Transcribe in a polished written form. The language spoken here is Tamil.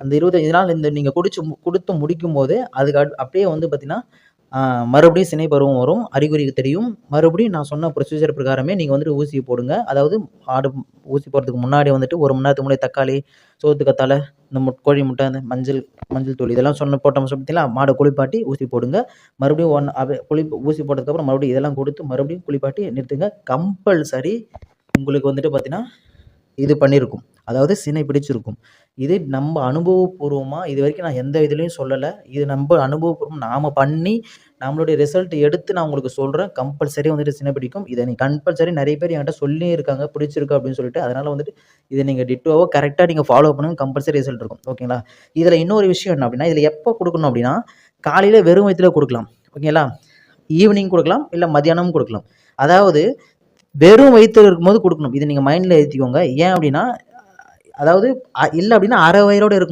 அந்த 25 நாள் இந்த நீங்கள் கொடுத்து முடிக்கும் போது அதுக்கு அப்படியே வந்து பார்த்தீங்கன்னா மறுபடியும் சினை பருவம் வரும், அறிகுறி தெரியும். மறுபடியும் நான் சொன்ன ப்ரொசீஜர் பிரகாரமே நீங்கள் வந்துட்டு ஊசி போடுங்க. அதாவது ஆடு ஊசி போடுறதுக்கு முன்னாடி வந்துட்டு 1 மணி நேரத்துக்கு முன்னாடி தக்காளி, சோத்து கத்தாழை, இந்த கோழி முட்டை, அந்த மஞ்சள் தூள் இதெல்லாம் போட்டோம் பார்த்தீங்களா, மாடை குளிப்பாட்டி ஊசி போடுங்க. மறுபடியும் ஊசி போட்டதுக்கப்புறம் மறுபடியும் இதெல்லாம் கொடுத்து மறுபடியும் குளிப்பாட்டி நிறுத்துங்க. கம்பல்சரி உங்களுக்கு வந்துட்டு பார்த்தீங்கன்னா இது பண்ணியிருக்கும், அதாவது சினை பிடிச்சிருக்கும். இது நம்ம அனுபவபூர்வமாக இது வரைக்கும் நான் எந்த இதுலேயும் சொல்லலை. இது நம்ம அனுபவபூர்வம் நாம் பண்ணி நம்மளுடைய ரிசல்ட் எடுத்து நான் உங்களுக்கு சொல்கிறேன். கம்பல்சரி வந்துட்டு சினை பிடிக்கும். இதை நீங்கள் கம்பல்சரி நிறைய பேர் என்கிட்ட சொல்லியே இருக்காங்க பிடிச்சிருக்கு அப்படின்னு சொல்லிட்டு. அதனால் வந்துட்டு இதை நீங்கள் டிட்டோவாக கரெக்டாக நீங்கள் ஃபாலோ பண்ணுங்க, கம்பல்சரி ரிசல்ட் இருக்கும். ஓகேங்களா? இதில் இன்னொரு விஷயம் என்ன அப்படின்னா, இதில் எப்போ கொடுக்கணும் அப்படின்னா, காலையில் வெறும் வயிற்றுல கொடுக்கலாம். ஓகேங்களா? ஈவினிங் கொடுக்கலாம், இல்லை மதியானமும் கொடுக்கலாம். அதாவது வெறும் வயிற்றுல இருக்கும்போது கொடுக்கணும். இதை நீங்கள் மைண்டில் ஏற்றிக்கோங்க. ஏன் அப்படின்னா, அதாவது இல்லை அப்படின்னா அரை வயிறோடு இருக்கும்